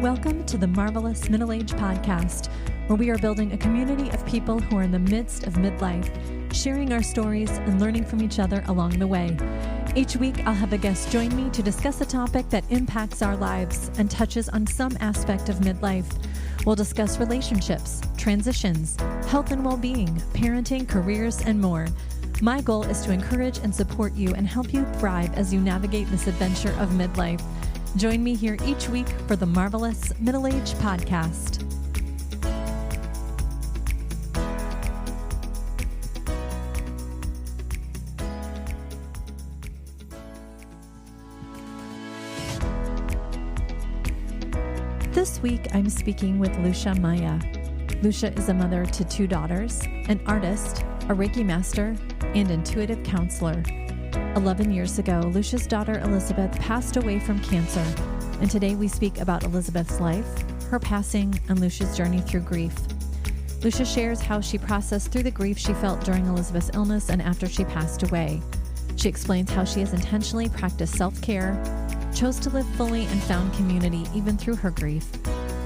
Welcome to the Marvelous Middle Age Podcast, where we are building a community of people who are in the midst of midlife, sharing our stories and learning from each other along the way. Each week, I'll have a guest join me to discuss a topic that impacts our lives and touches on some aspect of midlife. We'll discuss relationships, transitions, health and well-being, parenting, careers, and more. My goal is to encourage and support you and help you thrive as you navigate this adventure of midlife. Join me here each week for the Marvelous Middle Age Podcast. This week, I'm speaking with Lucia Maya. Lucia is a mother to 2 daughters, an artist, a Reiki master, and intuitive counselor. 11 years ago, Lucia's daughter Elizabeth passed away from cancer, and today we speak about Elizabeth's life, her passing, and Lucia's journey through grief. Lucia shares how she processed through the grief she felt during Elizabeth's illness and after she passed away. She explains how she has intentionally practiced self-care, chose to live fully, and found community even through her grief.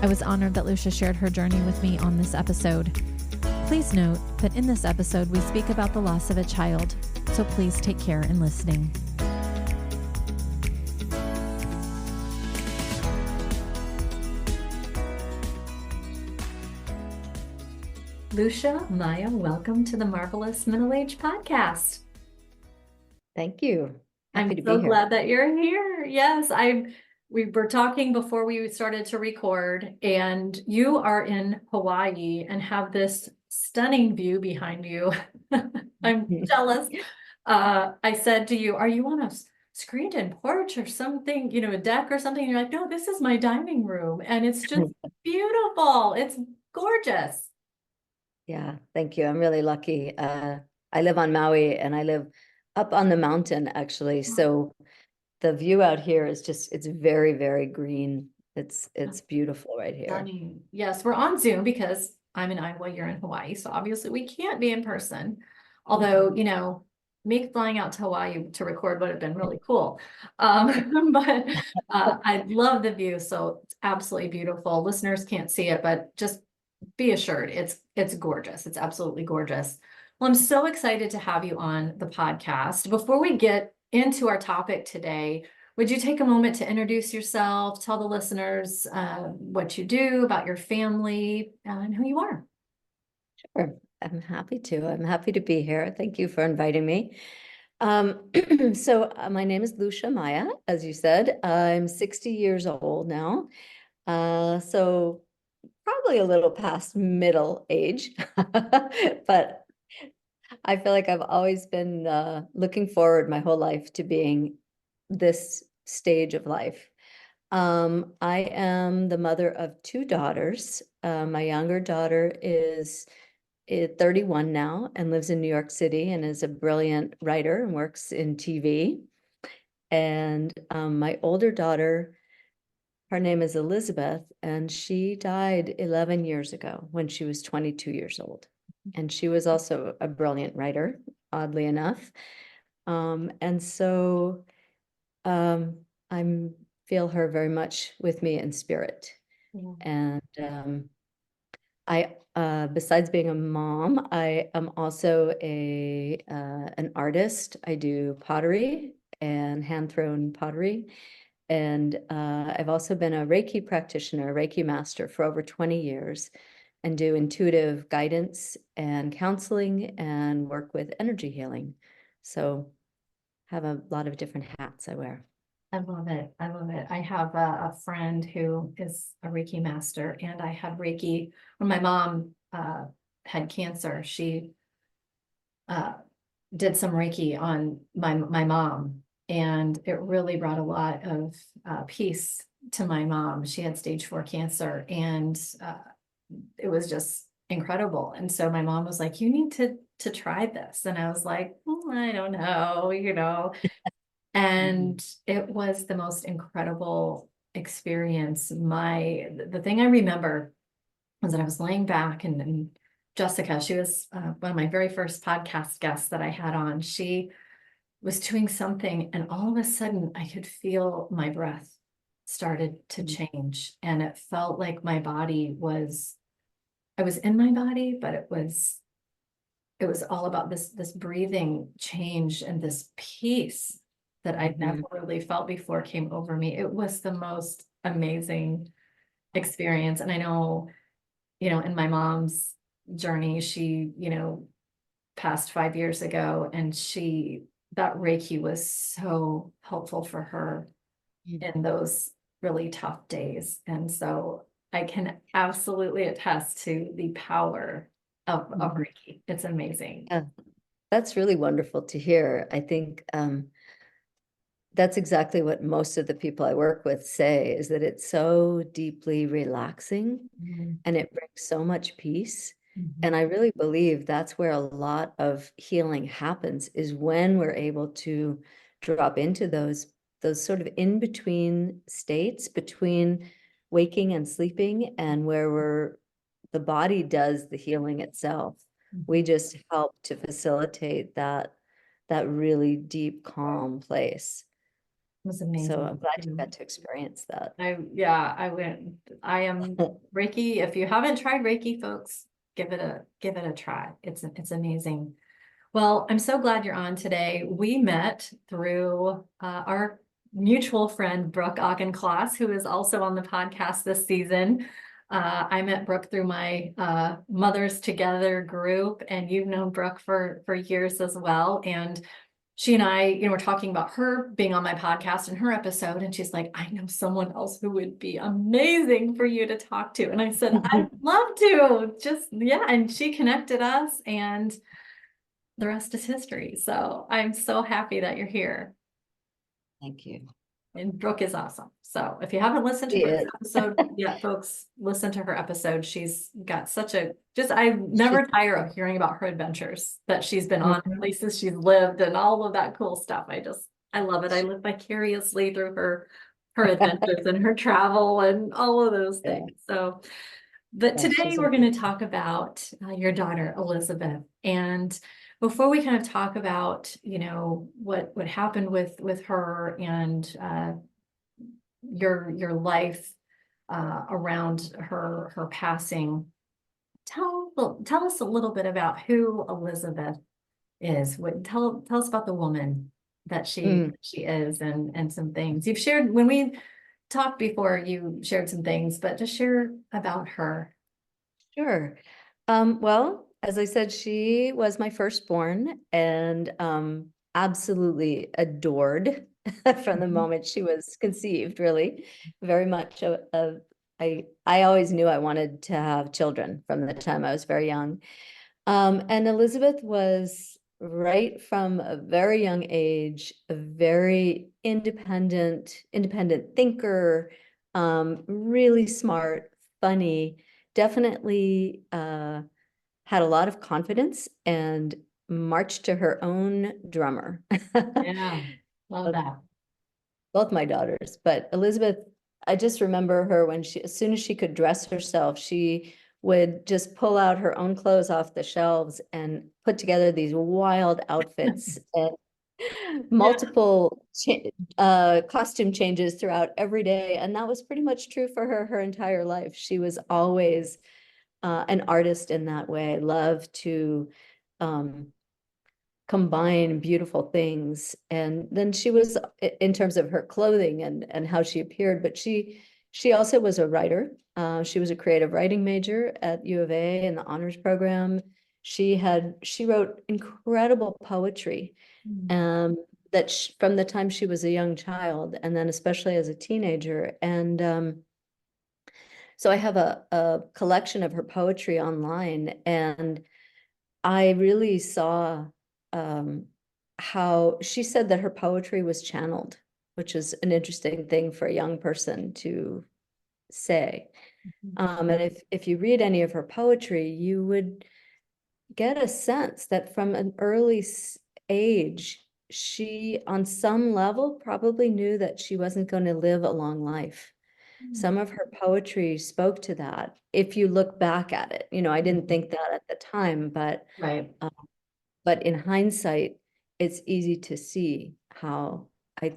I was honored that Lucia shared her journey with me on this episode. Please note that in this episode, we speak about the loss of a child, so please take care in listening. Lucia Maya, welcome to the Marvelous Middle Age Podcast. Thank you. I'm so glad that you're here. Yes, we were talking before we started to record, and you are in Hawaii and have this stunning view behind you. I'm jealous. I said to you, are you on a screened-in porch or something, a deck or something? And you're like, no, this is my dining room. And it's just beautiful. It's gorgeous. Yeah, thank you. I'm really lucky. I live on Maui and I live up on the mountain, actually. So the view out here is it's very, very green. It's beautiful right here. Stunning. Yes, we're on Zoom because I'm in Iowa, you're in Hawaii. So obviously we can't be in person. Although, me flying out to Hawaii to record would have been really cool. But I love the view. So it's absolutely beautiful. Listeners can't see it, but just be assured it's gorgeous. It's absolutely gorgeous. Well, I'm so excited to have you on the podcast. Before we get into our topic today, would you take a moment to introduce yourself, tell the listeners what you do, about your family, and who you are? Sure. I'm happy to. I'm happy to be here. Thank you for inviting me. So my name is Lucia Maya, as you said. I'm 60 years old now. So probably a little past middle age, but I feel like I've always been looking forward my whole life to being this stage of life. I am the mother of 2 daughters. My younger daughter is 31 now and lives in New York City and is a brilliant writer and works in TV. And my older daughter, her name is Elizabeth, and she died 11 years ago when she was 22 years old. And she was also a brilliant writer, oddly enough. And so I feel her very much with me in spirit. Yeah. And besides being a mom, I am also an artist. I do pottery and hand-thrown pottery. And I've also been a Reiki practitioner, Reiki master for over 20 years and do intuitive guidance and counseling and work with energy healing. So have a lot of different hats I wear. I love it. I love it. I have a friend who is a Reiki master, and I had Reiki when my mom had cancer. She did some Reiki on my mom, and it really brought a lot of peace to my mom. She had stage 4 cancer, and it was just incredible. And so my mom was like, you need to try this. And I was like, I don't know, And it was the most incredible experience. The thing I remember was that I was laying back, and Jessica, she was one of my very first podcast guests that I had on. She was doing something, and all of a sudden I could feel my breath started to change, and it felt like my body was, I was in my body, but it was all about this breathing change and this peace that I'd never really felt before came over me. It was the most amazing experience. And I know, in my mom's journey, she, passed 5 years ago, and that Reiki was so helpful for her in those really tough days. And so I can absolutely attest to the power of Reiki. It's amazing. Yeah, that's really wonderful to hear. I think that's exactly what most of the people I work with say, is that it's so deeply relaxing and it brings so much peace. And I really believe that's where a lot of healing happens, is when we're able to drop into those sort of in-between states between waking and sleeping, and where the body does the healing itself. We just help to facilitate that really deep, calm place. It was So amazing. I'm glad you got to experience that. I am Reiki. If you haven't tried Reiki, folks, give it a try. It's amazing. Well, I'm so glad you're on today. We met through our mutual friend, Brooke Auchincloss, who is also on the podcast this season. I met Brooke through my Mothers Together group, and you've known Brooke for years as well. And she and I, were talking about her being on my podcast and her episode, and she's like, I know someone else who would be amazing for you to talk to. And I said, I'd love to. Just, yeah. And she connected us, and the rest is history. So I'm so happy that you're here. Thank you. And Brooke is awesome. So if you haven't listened to She Brooke's is. episode yet, folks, listen to her episode. She's got I never tire of hearing about her adventures that she's been on, places she's lived, and all of that cool stuff. I love it. I live vicariously through her adventures and her travel and all of those things. So, but today we're going to talk about your daughter, Elizabeth. And before we kind of talk about, what happened with her and your life around her passing, tell us a little bit about who Elizabeth is. Tell us about the woman that she is, and some things you've shared when we talked before. You shared some things, but just share about her. Sure. Well, as I said, she was my firstborn, and absolutely adored from the moment she was conceived, really. Very much I always knew I wanted to have children from the time I was very young. And Elizabeth was, right from a very young age, a very independent thinker, really smart, funny, definitely had a lot of confidence, and marched to her own drummer. Yeah, love that. Both my daughters, but Elizabeth, I just remember her when as soon as she could dress herself, she would just pull out her own clothes off the shelves and put together these wild outfits and multiple costume changes throughout every day. And that was pretty much true for her entire life. She was always an artist in that way, loved to combine beautiful things. And then she was, in terms of her clothing and how she appeared, but she also was a writer. She was a creative writing major at U of A in the honors program. She wrote incredible poetry that from the time she was a young child, and then especially as a teenager. And so I have a collection of her poetry online, and I really saw how she said that her poetry was channeled, which is an interesting thing for a young person to say. And if you read any of her poetry, you would get a sense that from an early age, she, on some level, probably knew that she wasn't going to live a long life. Some of her poetry spoke to that. If you look back at it, I didn't think that at the time, but Right. But in hindsight, it's easy to see how I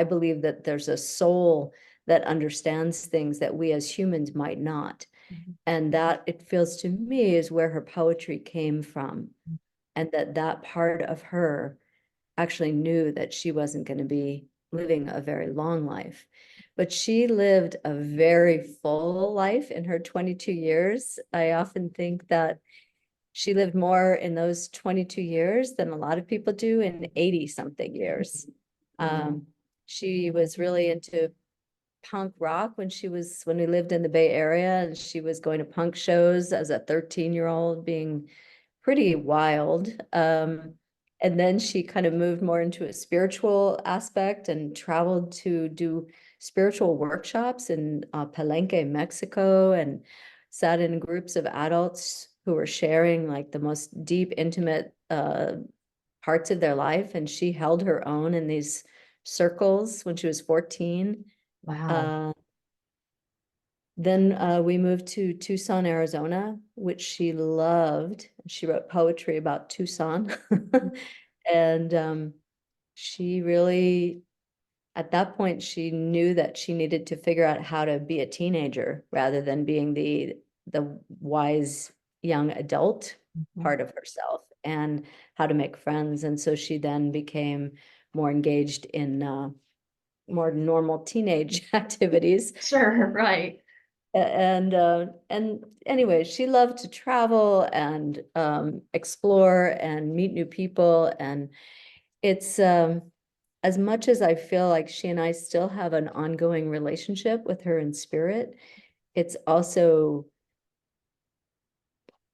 believe that there's a soul that understands things that we as humans might not. And that, it feels to me, is where her poetry came from. And that part of her actually knew that she wasn't going to be living a very long life. But she lived a very full life in her 22 years. I often think that she lived more in those 22 years than a lot of people do in 80 something years. She was really into punk rock when we lived in the Bay Area, and she was going to punk shows as a 13-year-old, being pretty wild. And then she kind of moved more into a spiritual aspect and traveled to do spiritual workshops in Palenque, Mexico, and sat in groups of adults who were sharing like the most deep, intimate parts of their life. And she held her own in these circles when she was 14. Wow. Then we moved to Tucson, Arizona, which she loved. She wrote poetry about Tucson. And she really, at that point, she knew that she needed to figure out how to be a teenager rather than being the wise young adult part of herself, and how to make friends. And so she then became more engaged in more normal teenage activities. Sure, right. And anyway, she loved to travel and explore and meet new people. And it's as much as I feel like she and I still have an ongoing relationship with her in spirit, it's also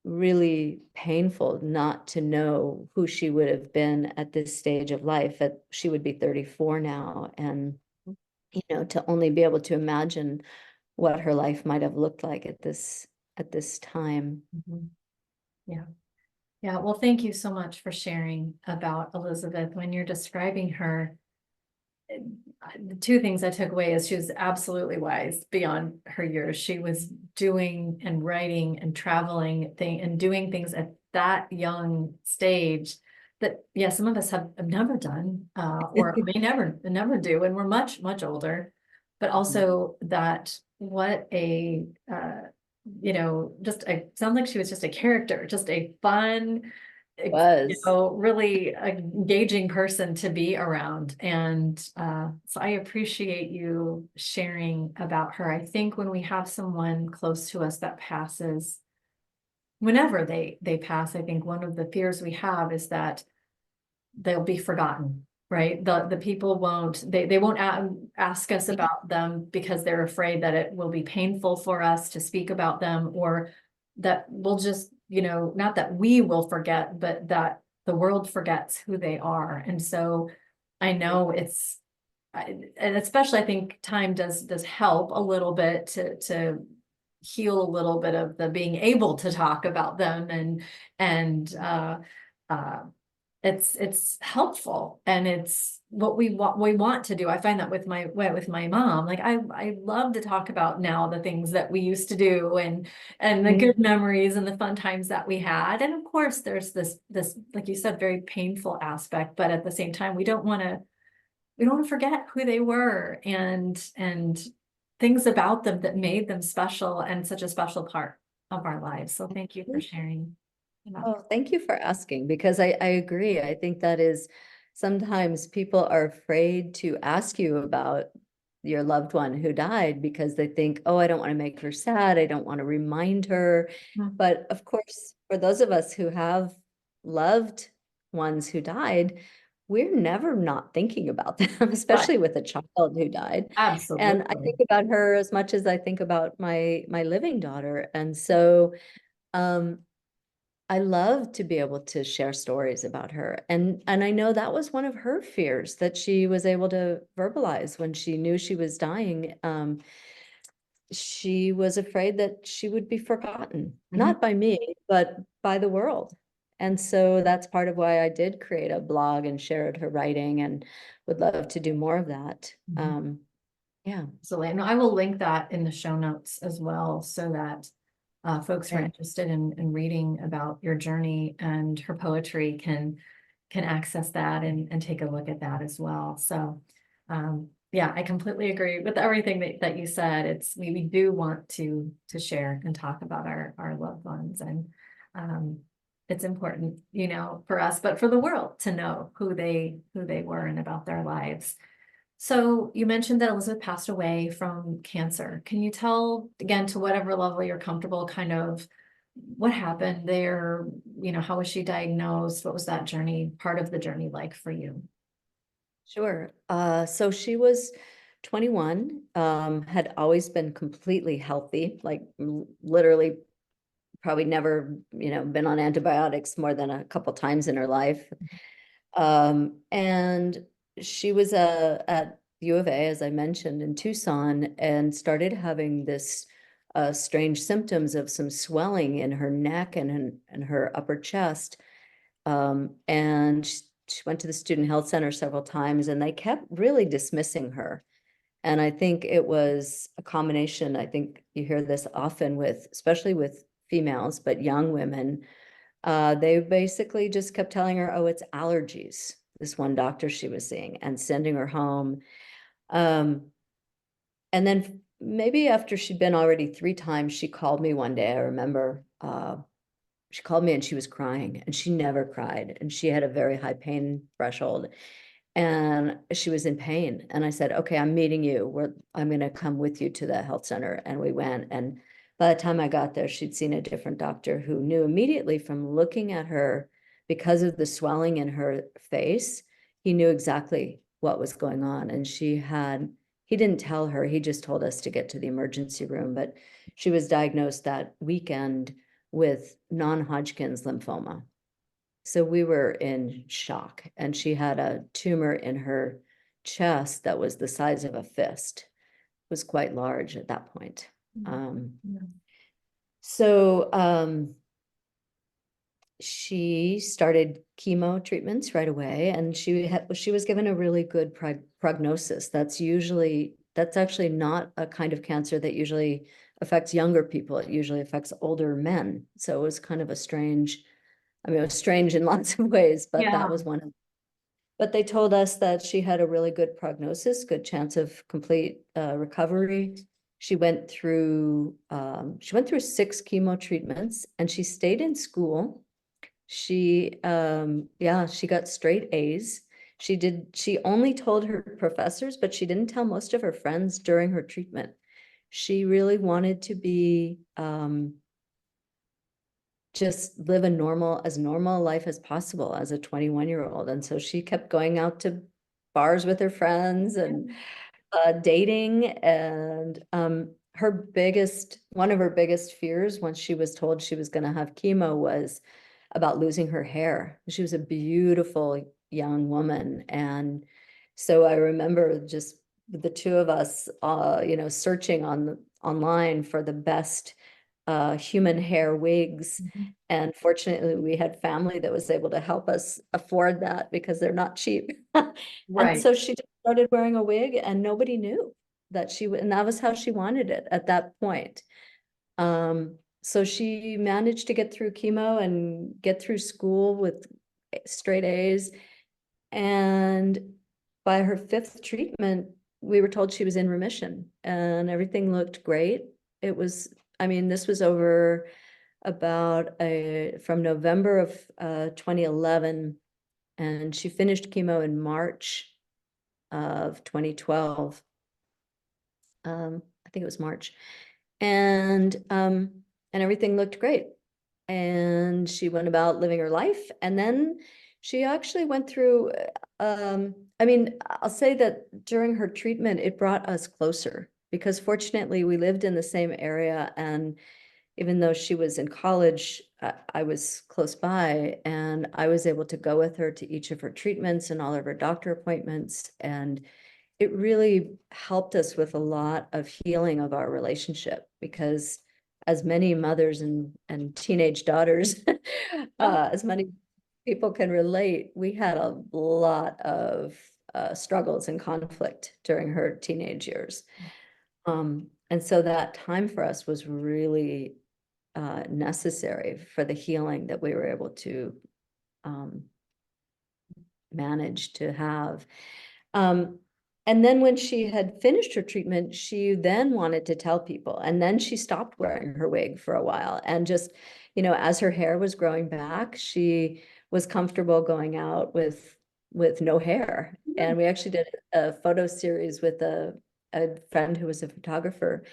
really painful not to know who she would have been at this stage of life. She would be 34 now, and to only be able to imagine what her life might have looked like at this time. Yeah. Yeah. Well, thank you so much for sharing about Elizabeth. When you're describing her, the two things I took away is she was absolutely wise beyond her years. She was doing and writing and traveling and doing things at that young stage that, yeah, some of us have never done, or may never do, and we're much, much older. But also that what a just sounds like she was just a character, just a fun, Was. really engaging person to be around. And so I appreciate you sharing about her. I think when we have someone close to us that passes, whenever they pass, I think one of the fears we have is that they'll be forgotten, right? The people they won't ask us about them because they're afraid that it will be painful for us to speak about them, or that we'll just, not that we will forget, but that the world forgets who they are. And so I know and especially I think time does help a little bit to heal a little bit of the being able to talk about them, and uh it's helpful, and it's what we want to do. I find that with my mom, like I love to talk about now the things that we used to do, and the good memories and the fun times that we had. And of course there's this like you said, very painful aspect, but at the same time we don't want to forget who they were, and things about them that made them special and such a special part of our lives. So thank you for sharing. Oh, thank you for asking, because I agree. I think that is, sometimes people are afraid to ask you about your loved one who died because they think, oh, I don't want to make her sad. I don't want to remind her. Mhm. But of course, for those of us who have loved ones who died, we're never not thinking about them, Right. especially with a child who died. And I Absolutely. think about her as much as I think about my living daughter. And so I love to be able to share stories about her. And I know that was one of her fears that she was able to verbalize when she knew she was dying. She was afraid that she would be forgotten, not by me, but by the world. And so that's part of why I did create a blog and shared her writing, and would love to do more of that. Yeah. Absolutely. And I will link that in the show notes as well, so that folks who are Yeah. interested in reading about your journey and her poetry can access that and take a look at that as well. So Yeah, I completely agree with everything that you said. We do want to share and talk about our loved ones, and um it's important, for us, but for the world to know who they were and about their lives. So you mentioned that Elizabeth passed away from cancer. Can you tell, again, to whatever level you're comfortable, kind of what happened there? How was she diagnosed? What was that journey, part of the journey, like for you? Sure. So she was 21, had always been completely healthy, like literally probably never, been on antibiotics more than a couple times in her life. And she was at U of A, as I mentioned, in Tucson, and started having this strange symptoms of some swelling in her neck and her upper chest. And she went to the Student Health Center several times, and they kept really dismissing her. And I think it was a combination. I think you hear this often with, especially with females, but young women. They basically just kept telling her, oh, it's allergies, this one doctor she was seeing, and sending her home. And then maybe after she'd been already 3 times, she called me one day. I remember she called me and she was crying, and she never cried. And she had a very high pain threshold, and she was in pain. And I said, okay, I'm meeting you. I'm going to come with you to the health center. And we went. And by the time I got there, she'd seen a different doctor who knew immediately from looking at her, because of the swelling in her face, he knew exactly what was going on. And he didn't tell her, he just told us to get to the emergency room. But she was diagnosed that weekend with non-Hodgkin's lymphoma. So we were in shock, and she had a tumor in her chest that was the size of a fist. It was quite large at that point. Yeah. So she started chemo treatments right away, and she was given a really good prognosis. That's actually not a kind of cancer that usually affects younger people. It usually affects older men. So it was kind of a strange, I mean, it was strange in lots of ways, but that Yeah. was one of. But they told us that she had a really good prognosis, good chance of complete recovery. She went through 6 chemo treatments, and she stayed in school. She got straight A's. She only told her professors, but she didn't tell most of her friends during her treatment. She really wanted to be just live as normal a life as possible as a 21-year-old. And so she kept going out to bars with her friends and dating. And one of her biggest fears once she was told she was going to have chemo was about losing her hair. She was a beautiful young woman. And so I remember just the two of us, searching online for the best human hair wigs. Mhm. And fortunately, we had family that was able to help us afford that because they're not cheap. And Right. so she just started wearing a wig, and nobody knew that she would, and that was how she wanted it at that point. So she managed to get through chemo and get through school with straight A's. And by her 5th treatment, we were told she was in remission, and everything looked great. This was over from November of 2011, and she finished chemo in March of 2012. I think it was March. And everything looked great. And she went about living her life. And then she actually went through, I'll say that during her treatment, it brought us closer, because fortunately we lived in the same area. And even though she was in college, I was close by, and I was able to go with her to each of her treatments and all of her doctor appointments. And it really helped us with a lot of healing of our relationship, because as many mothers and teenage daughters, as many people can relate, we had a lot of struggles and conflict during her teenage years. And so that time for us was really necessary for the healing that we were able to manage to have. And then when she had finished her treatment, she then wanted to tell people. And then she stopped wearing her wig for a while. And just, as her hair was growing back, she was comfortable going out with no hair. And we actually did a photo series with a friend who was a photographer.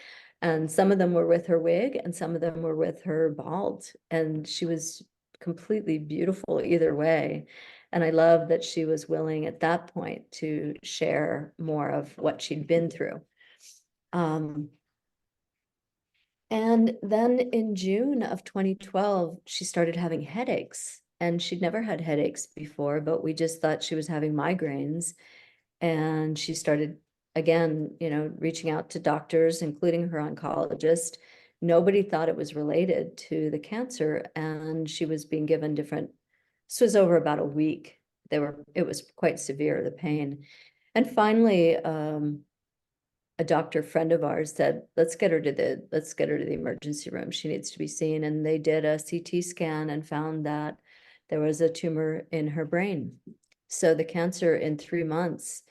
And some of them were with her wig and some of them were with her bald. And she was completely beautiful either way. And I love that she was willing at that point to share more of what she'd been through. And then in June of 2012, she started having headaches. And she'd never had headaches before, but we just thought she was having migraines. And she started, again, reaching out to doctors, including her oncologist. Nobody thought it was related to the cancer. And she was being given different, this was over about a week. It was quite severe, the pain. And finally, a doctor friend of ours said, let's get her to the emergency room. She needs to be seen. And they did a CT scan and found that there was a tumor in her brain. So the cancer in 3 months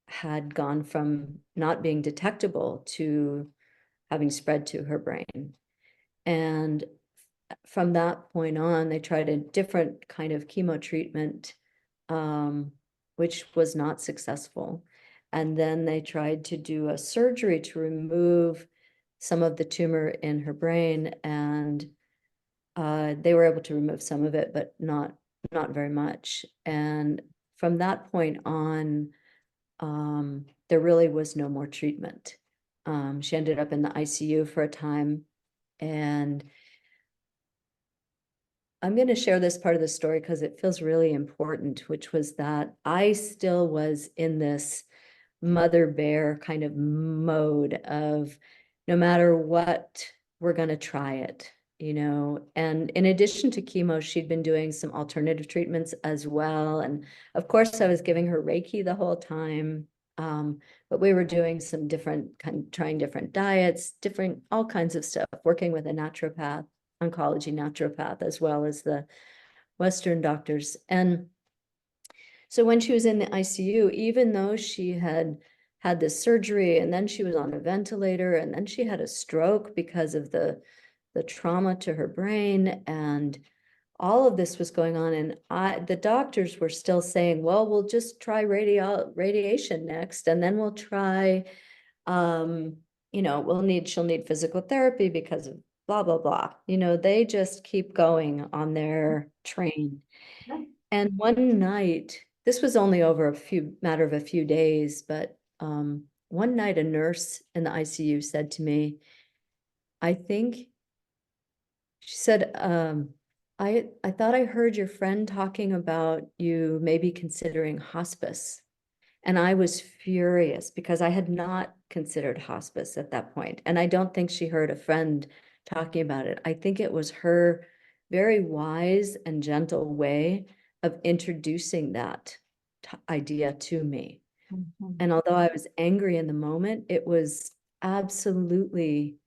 had gone from not being detectable to having spread to her brain. And from that point on, they tried a different kind of chemo treatment, which was not successful. And then they tried to do a surgery to remove some of the tumor in her brain, and they were able to remove some of it, but not very much. And from that point on, there really was no more treatment. She ended up in the ICU for a time, and I'm going to share this part of the story because it feels really important, which was that I still was in this mother bear kind of mode of no matter what, we're going to try it, And in addition to chemo, she'd been doing some alternative treatments as well. And of course, I was giving her Reiki the whole time. But we were doing some trying different diets, all kinds of stuff, working with a naturopath, oncology naturopath, as well as the Western doctors. And so when she was in the ICU, even though she had had this surgery and then she was on a ventilator and then she had a stroke because of the trauma to her brain, and all of this was going on, and the doctors were still saying, well, we'll just try radiation next, and then we'll try, she'll need physical therapy because of blah, blah, blah. They just keep going on their train. And one night, this was only over matter of a few days, but one night a nurse in the ICU said to me, she said, I thought I heard your friend talking about you maybe considering hospice. And I was furious because I had not considered hospice at that point. And I don't think she heard a friend talking about it. I think it was her very wise and gentle way of introducing that idea to me. Mhm. And although I was angry in the moment, it was absolutely,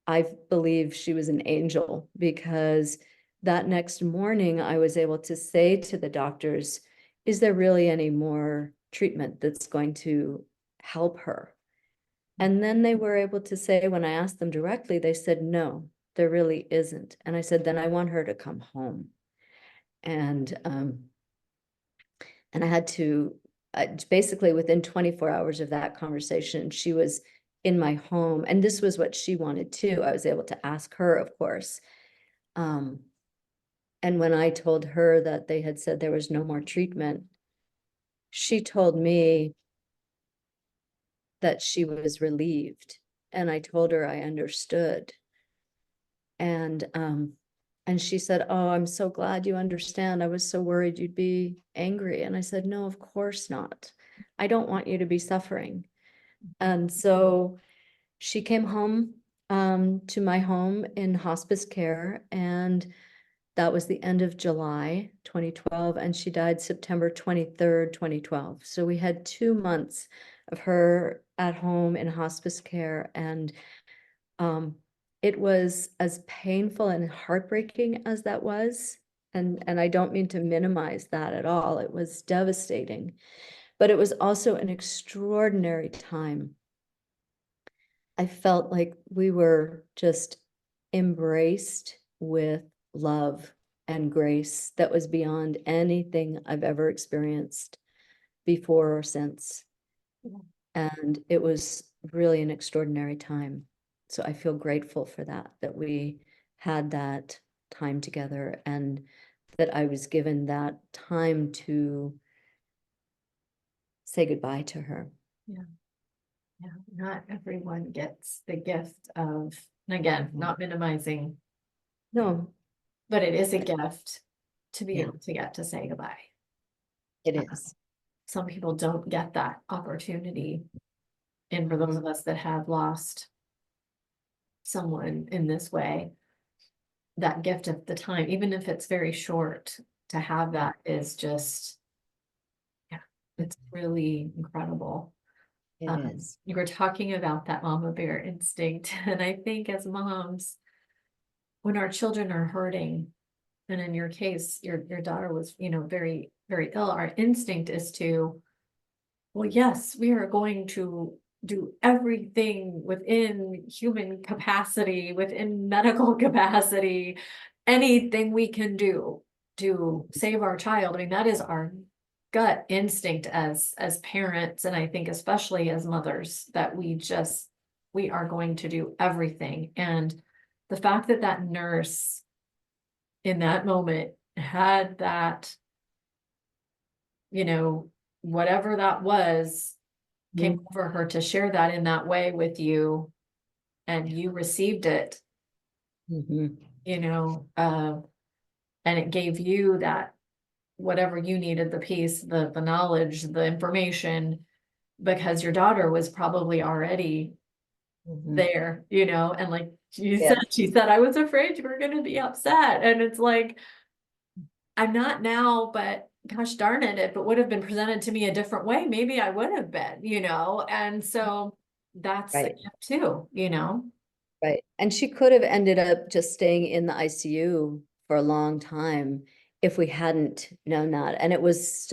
I believe she was an angel, because that next morning I was able to say to the doctors, is there really any more treatment that's going to help her? And then they were able to say, when I asked them directly, they said, no, there really isn't. And I said, then I want her to come home. And I had to, basically within 24 hours of that conversation, she was in my home. And this was what she wanted too. I was able to ask her, of course. And when I told her that they had said there was no more treatment, she told me that she was relieved. And I told her I understood. And she said, oh, I'm so glad you understand. I was so worried you'd be angry. And I said, no, of course not. I don't want you to be suffering. And so she came home to my home in hospice care, and that was the end of July 2012, and she died September 23rd, 2012. So we had 2 months of her at home in hospice care, and it was as painful and heartbreaking as that was, and I don't mean to minimize that at all. It was devastating. but it was also an extraordinary time. I felt like we were just embraced with love and grace that was beyond anything I've ever experienced before or since. Yeah. And it was really an extraordinary time. So I feel grateful for that, that we had that time together and that I was given that time to say goodbye to her. Yeah. Yeah. Not everyone gets the gift of, and again, not minimizing, No, but it is a gift to be yeah, able to get to say goodbye. it is. Some people don't get that opportunity. And for those of us that have lost someone in this way, that gift of the time, even if it's very short, to have that is just, yeah, it's really incredible. It is. You were talking about that mama bear instinct, and I think as moms, when our children are hurting, and in your case, your daughter was, very, very ill, our instinct is to, well, yes, we are going to do everything within human capacity, within medical capacity, anything we can do to save our child. I mean, that is our gut instinct as parents, and I think especially as mothers, that we are going to do everything. And the fact that that nurse in that moment had that, whatever that was, came over her to share that in that way with you, and you received it, Mhm. And it gave you that, whatever you needed, the peace, the knowledge, the information, because your daughter was probably already Mhm. there, and like you Yeah. said, she said, I was afraid you were going to be upset. And it's like, I'm not now, but gosh darn it, if it would have been presented to me a different way, maybe I would have been, and so that's a Right. gift too, Right. And she could have ended up just staying in the ICU for a long time if we hadn't known that. And it was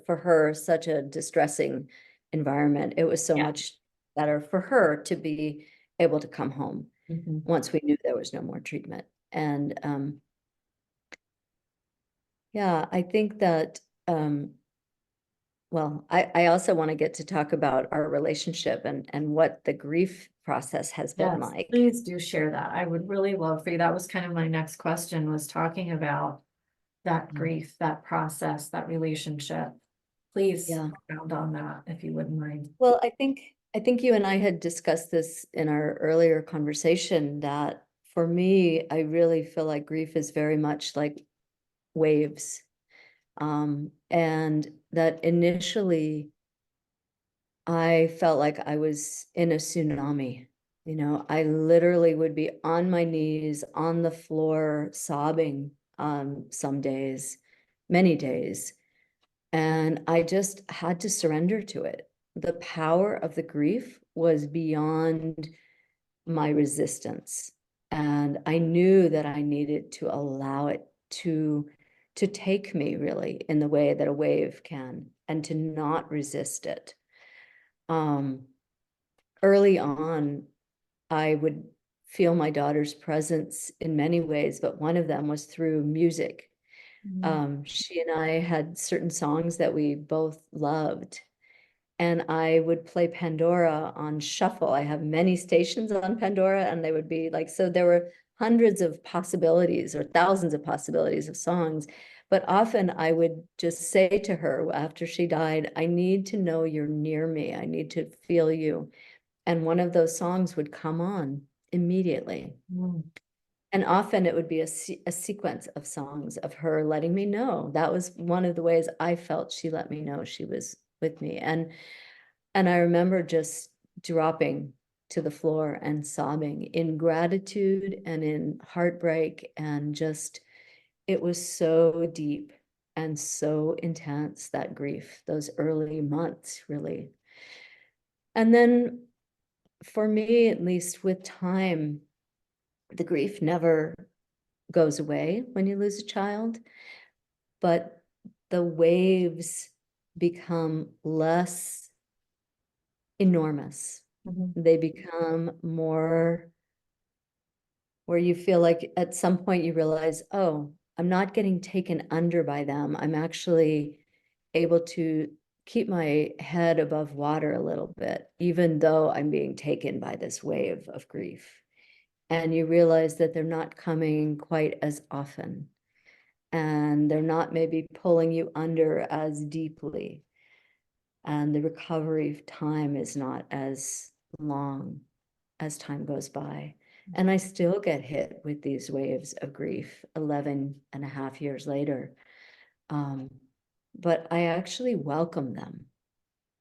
for her, such a distressing environment. It was so Yeah. much better for her to be able to come home Mhm. once we knew there was no more treatment. And yeah, I think that well, I also want to get to talk about our relationship and what the grief process has been Yes, like. please do share that. I would really love for you. That was kind of my next question, was talking about that grief, that process, that relationship. Please Yeah. expound on that if you wouldn't mind. Well, I think you and I had discussed this in our earlier conversation, that for me, I really feel like grief is very much like waves. And that initially I felt like I was in a tsunami. I literally would be on my knees on the floor sobbing some days, many days. And I just had to surrender to it. The power of the grief was beyond my resistance. And I knew that I needed to allow it to take me, really, in the way that a wave can, and to not resist it. Early on, I would feel my daughter's presence in many ways, but one of them was through music. She and I had certain songs that we both loved, and I would play Pandora on shuffle. I have many stations on Pandora, and they would be like, so there were hundreds of possibilities or thousands of possibilities of songs. But often I would just say to her after she died, I need to know you're near me. I need to feel you. And one of those songs would come on immediately. Mm. And often it would be a sequence of songs of her letting me know. That was one of the ways I felt she let me know she was with me. And I remember just dropping to the floor and sobbing in gratitude and in heartbreak, and just, it was so deep and so intense, that grief, those early months, really. And then for me, at least, with time, the grief never goes away when you lose a child, but the waves become less enormous. Mhm. They become more where you feel like at some point you realize, oh, I'm not getting taken under by them. I'm actually able to keep my head above water a little bit, even though I'm being taken by this wave of grief. And you realize that they're not coming quite as often, and they're not maybe pulling you under as deeply. And the recovery time is not as long as time goes by. And I still get hit with these waves of grief 11 and a half years later. But I actually welcome them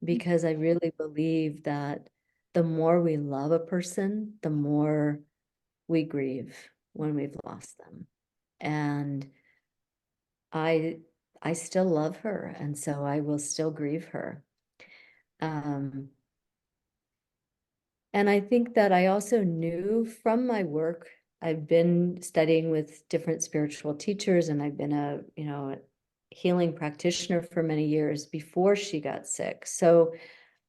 because I really believe that the more we love a person, the more we grieve when we've lost them. And I I still love her, and so I will still grieve her. Um, And I think that I also knew from my work, I've been studying with different spiritual teachers, and I've been a, a healing practitioner for many years before she got sick. So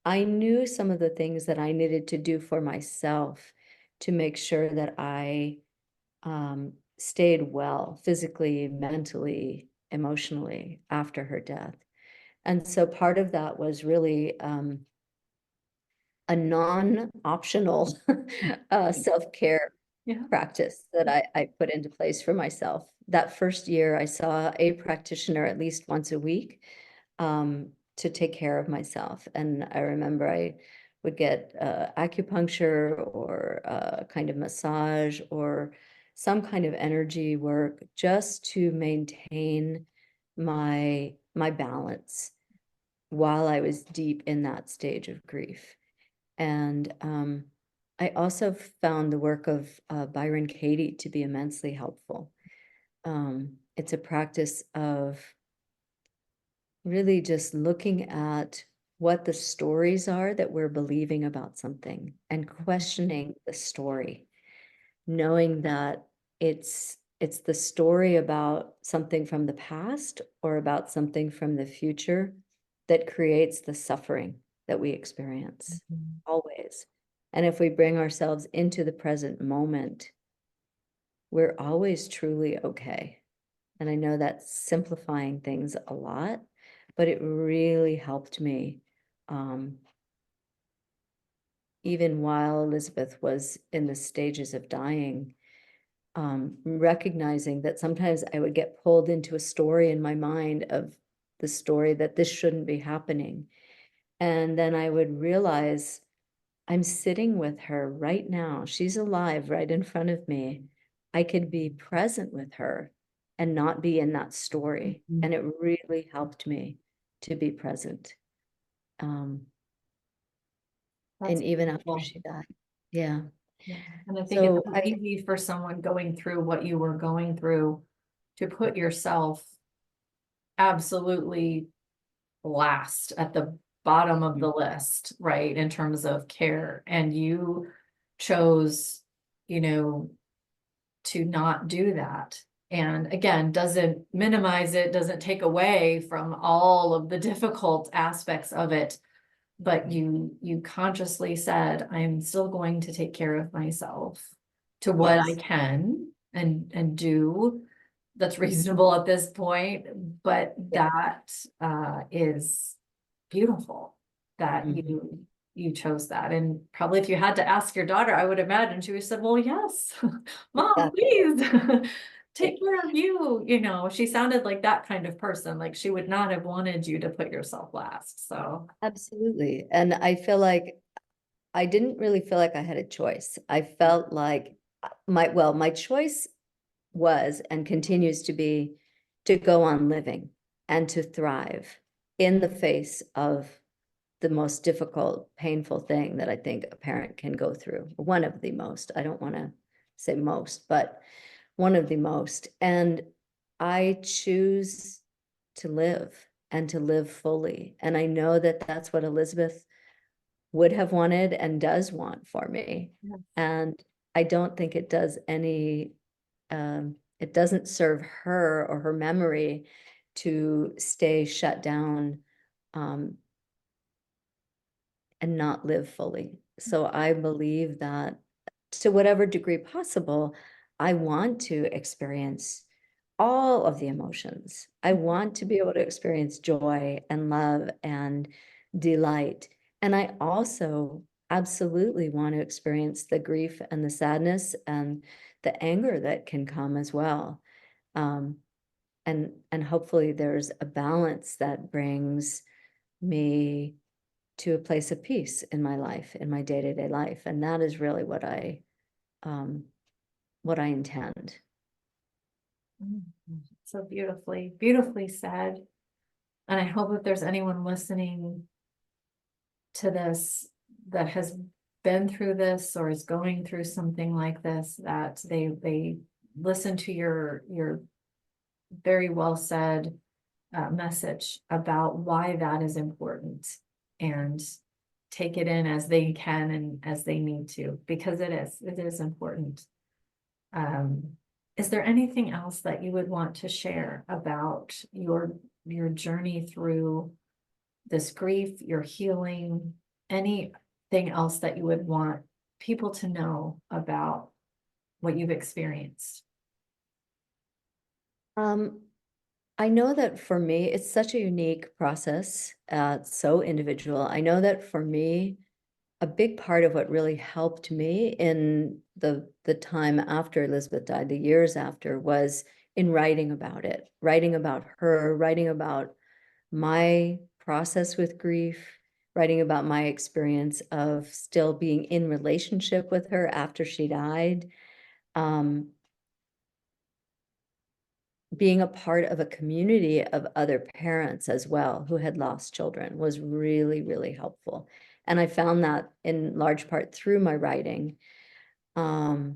I knew some of the things that I needed to do for myself to make sure that I stayed well physically, mentally, emotionally after her death. And so part of that was really a non-optional self-care Yeah. practice that I put into place for myself. That first year, I saw a practitioner at least once a week to take care of myself. And I remember I would get acupuncture or kind of massage or some kind of energy work just to maintain my balance while I was deep in that stage of grief. And I also found the work of Byron Katie to be immensely helpful. It's a practice of really just looking at what the stories are that we're believing about something and questioning the story, knowing that it's the story about something from the past or about something from the future that creates the suffering that we experience always. And if we bring ourselves into the present moment, we're always truly okay. And I know that's simplifying things a lot, but it really helped me. Even while Elizabeth was in the stages of dying, recognizing that sometimes I would get pulled into a story in my mind of the story that this shouldn't be happening. And then I would realize I'm sitting with her right now. She's alive right in front of me. I could be present with her and not be in that story. Mhm. And it really helped me to be present. That's And even after beautiful. she died. Yeah. Yeah. And I think it's So I, easy for someone going through what you were going through to put yourself absolutely last at the bottom of the list, right? In terms of care. And you chose, you know, to not do that. And again, doesn't minimize it, doesn't take away from all of the difficult aspects of it. But you consciously said, I'm still going to take care of myself to what I yes. can and do that's reasonable at this point. But Yeah. that is beautiful that Mhm. you chose that. And probably if you had to ask your daughter, I would imagine she would have said, well, yes, mom, Exactly. please Yeah. take care of you. You know, she sounded like that kind of person. Like she would not have wanted you to put yourself last. So Absolutely. And I feel like I didn't really feel like I had a choice. I felt like my choice was and continues to be to go on living and to thrive in the face of the most difficult, painful thing that I think a parent can go through. One of the most, I don't want to say most, but one of the most. And I choose to live and to live fully. And I know that that's what Elizabeth would have wanted and does want for me. yes. And I don't think it doesn't serve her or her memory to stay shut down um, and not live fully. So I believe that to whatever degree possible, I want to experience all of the emotions. I want to be able to experience joy and love and delight. And I also absolutely want to experience the grief and the sadness and the anger that can come as well. Um, and hopefully there's a balance that brings me to a place of peace in my life, in my day-to-day life. And that is really um, what I intend. So beautifully, beautifully said. And I hope if there's anyone listening to this that has been through this or is going through something like this, that they listen to your very well said message about why that is important, and take it in as they can and as they need to, because it is important. Is there anything else that you would want to share about your journey through this grief, your healing, anything else that you would want people to know about what you've experienced? I know that for me, it's such a unique process, so individual. I know that for me, a big part of what really helped me in the time after Elizabeth died, the years after, was in writing about it, writing about her, writing about my process with grief, writing about my experience of still being in relationship with her after she died. Being a part of a community of other parents as well who had lost children was really, really helpful. And I found that in large part through my writing. I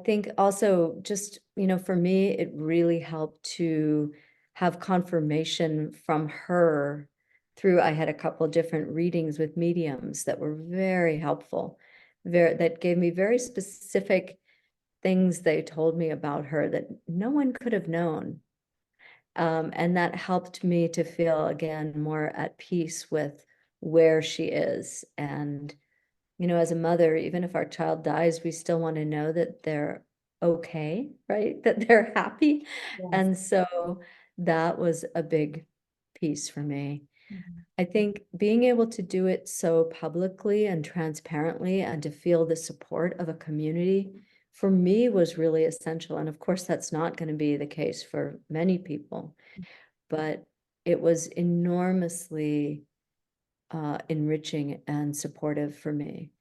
think also just, for me, it really helped to have confirmation from her through, I had a couple different readings with mediums that were very helpful, that gave me very specific things they told me about her that no one could have known. And that helped me to feel again more at peace with where she is. And, as a mother, even if our child dies, we still want to know that they're okay, right? That they're happy. Yes. And so that was a big piece for me. Mhm. I think being able to do it so publicly and transparently and to feel the support of a community for me was really essential. And of course, that's not going to be the case for many people, but it was enormously enriching and supportive for me.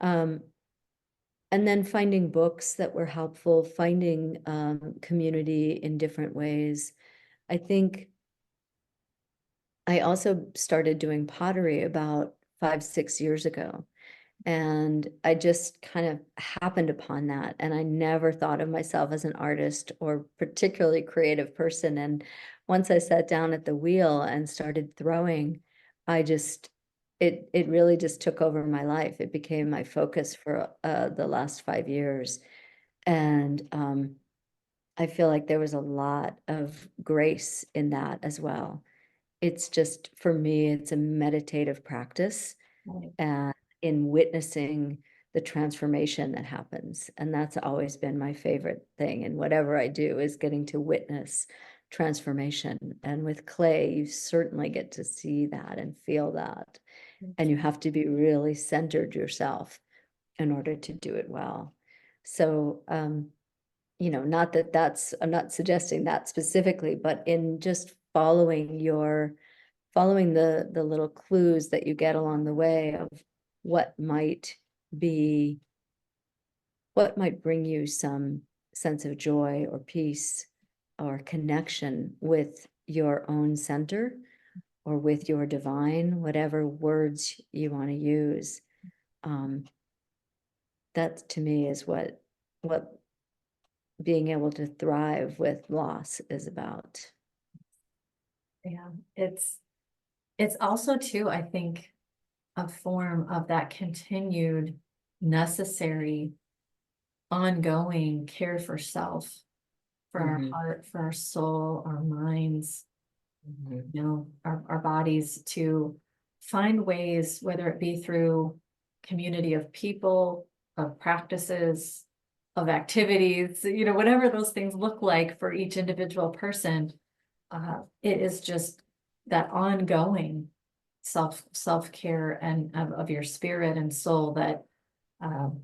And then finding books that were helpful, finding community in different ways. I think I also started doing pottery about 5, 6 years ago. And I just kind of happened upon that. And I never thought of myself as an artist or particularly creative person. And once I sat down at the wheel and started throwing, it really just took over my life. It became my focus for the last 5 years. And I feel like there was a lot of grace in that as well. It's just, for me, it's a meditative practice. Right. And in witnessing the transformation that happens. And that's always been my favorite thing. And whatever I do is getting to witness transformation. And with clay, you certainly get to see that and feel that. And you have to be really centered yourself in order to do it well. So, not that I'm not suggesting that specifically, but in just following the little clues that you get along the way of what might bring you some sense of joy or peace or connection with your own center or with your divine, whatever words you want to use. That to me is what being able to thrive with loss is about. Yeah, it's also too, I think, a form of that continued necessary ongoing care for self, for our heart, for our soul, our minds. Mhm. you know, our bodies to find ways, whether it be through community of people, of practices, of activities, you know, whatever those things look like for each individual person. It is just that ongoing self-care and of your spirit and soul that um,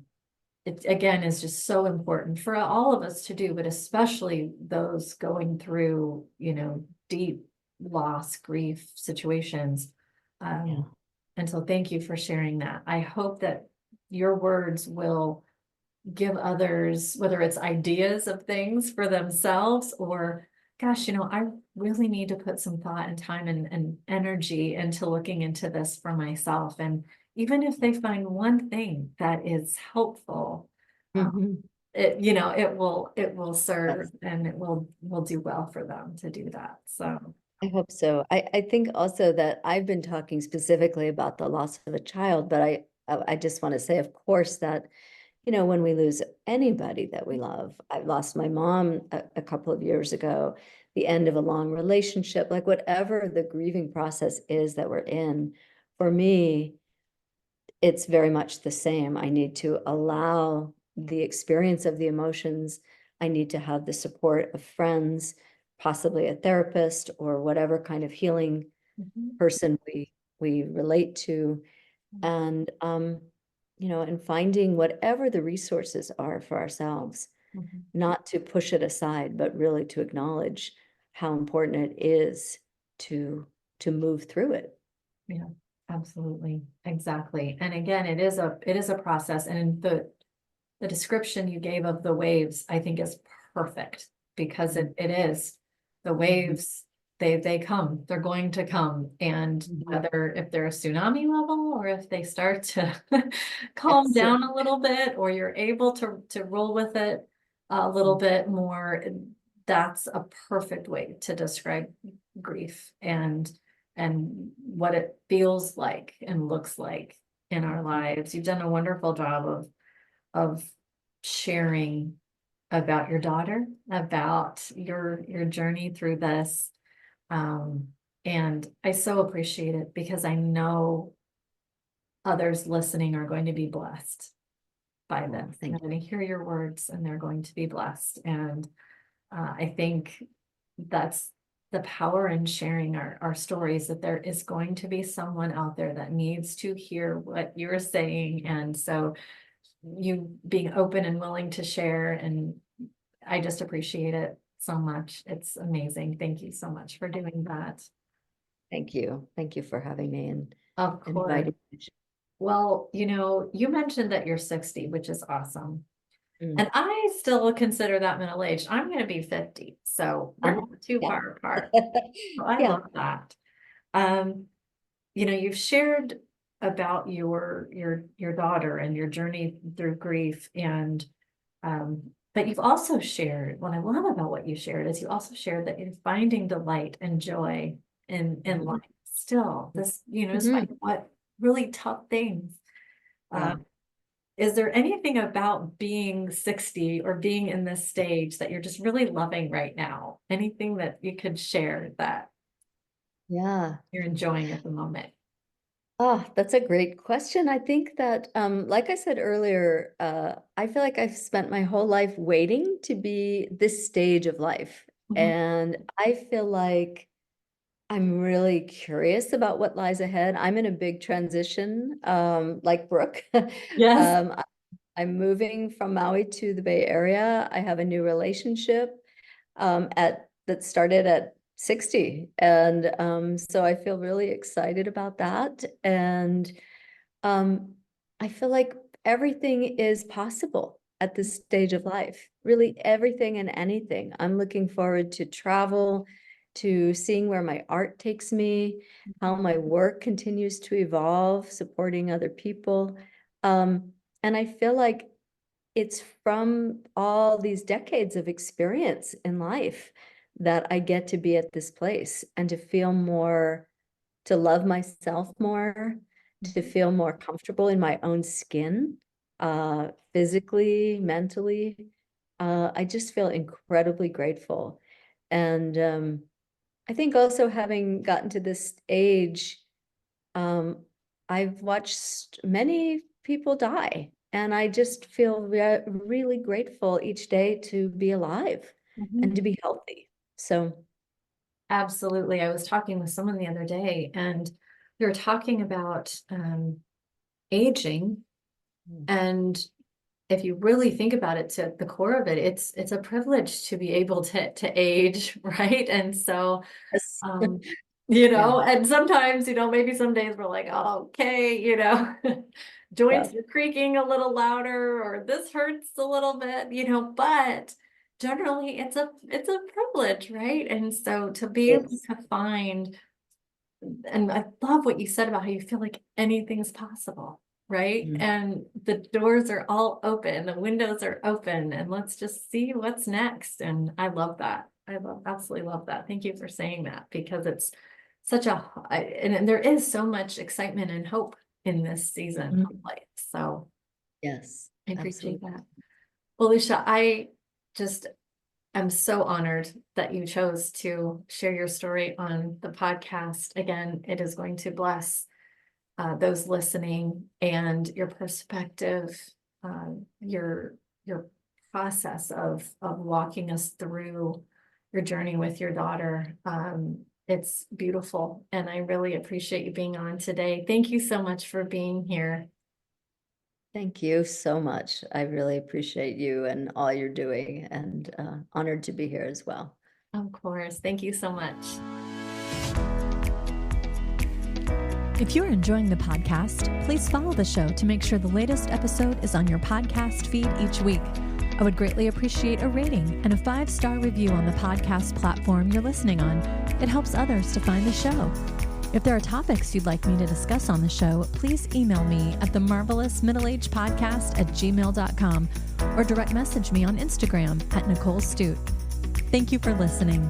it again is just so important for all of us to do, but especially those going through, you know, deep loss, grief situations. Yeah. And so thank you for sharing that. I hope that your words will give others, whether it's ideas of things for themselves or, gosh, you know, I really need to put some thought and time and energy into looking into this for myself. And even if they find one thing that is helpful, uh, Mhm. it, you know, it will serve Yes. and it will do well for them to do that. So, I hope so. I think also that I've been talking specifically about the loss of a child, but I just want to say, of course, that, you know, when we lose anybody that we love, I lost my mom a couple of years ago, the end of a long relationship, like whatever the grieving process is that we're in, for me, it's very much the same. I need to allow the experience of the emotions. I need to have the support of friends, possibly a therapist or whatever kind of healing mhm, person we relate to. And you know, and finding whatever the resources are for ourselves, mhm. not to push it aside, but really to acknowledge how important it is to move through it. Yeah, absolutely. Exactly. And again, it is a process. And the description you gave of the waves, I think is perfect because it is the Mhm. waves, they come, they're going to come. And Mhm. whether if they're a tsunami level or if they start to calm Yes. down a little bit, or you're able to roll with it a little bit more, that's a perfect way to describe grief and what it feels like and looks like in our lives. You've done a wonderful job of sharing about your daughter, about your journey through this. Um, and I so appreciate it because I know others listening are going to be blessed by Oh, this. They're thank going to hear your words and they're going to be blessed. And I think that's the power in sharing our stories, that there is going to be someone out there that needs to hear what you're saying. And so you being open and willing to share, and I just appreciate it so much. It's amazing. Thank you so much for doing that. thank you. Thank you for having me and Of course. inviting me. Well, you know, you mentioned that you're 60, which is awesome. Mm. And I still consider that middle aged. I'm going to be 50, so we're Uh-huh. not too Yeah. far apart. So I Yeah. love that. Um, you know, you've shared about your daughter and your journey through grief, and but you've also shared, what I love about what you shared is you also shared that you're finding delight and joy in Mhm. life still, this, you know, despite Mhm. what really tough things. Yeah. Is there anything about being 60 or being in this stage that you're just really loving right now? Anything that you could share that Yeah. you're enjoying at the moment? Oh, that's a great question. I think that, like I said earlier, I feel like I've spent my whole life waiting to be this stage of life. Mhm. And I feel like I'm really curious about what lies ahead. I'm in a big transition, like Brooke. Yes. Um, I'm moving from Maui to the Bay Area. I have a new relationship at that started at 60. And so I feel really excited about that. And um, I feel like everything is possible at this stage of life, really everything and anything. I'm looking forward to travel, to seeing where my art takes me, how my work continues to evolve, supporting other people. And I feel like it's from all these decades of experience in life that I get to be at this place and to feel more, to love myself more, to Mhm. feel more comfortable in my own skin, physically, mentally. I just feel incredibly grateful. And I think also having gotten to this age, I've watched many people die, and I just feel really grateful each day to be alive and to be healthy. So Absolutely. I was talking with someone the other day, and we were talking about aging. And if you really think about it, to the core of it, it's a privilege to be able to age, right? And so, yes. and sometimes, maybe some days we're like, oh, okay, joints are creaking a little louder, or this hurts a little bit, but generally it's a privilege, right? And so to be able to find, and I love what you said about how you feel like anything is possible, right? And the doors are all open, the windows are open, and let's just see what's next. And I love that. Absolutely love that. Thank you for saying that, because it's such and there is so much excitement and hope in this season of life. So yes, I appreciate that. Well, Lucia, I'm so honored that you chose to share your story on the podcast. Again, it is going to bless those listening, and your perspective, your process of walking us through your journey with your daughter. It's beautiful, and I really appreciate you being on today. Thank you so much for being here. Thank you so much. I really appreciate you and all you're doing, and honored to be here as well. Of course. Thank you so much. If you're enjoying the podcast, please follow the show to make sure the latest episode is on your podcast feed each week. I would greatly appreciate a rating and a 5-star review on the podcast platform you're listening on. It helps others to find the show. If there are topics you'd like me to discuss on the show, please email me at themarvelousmiddleagepodcast@gmail.com or direct message me on Instagram at Nicole Stute. Thank you for listening.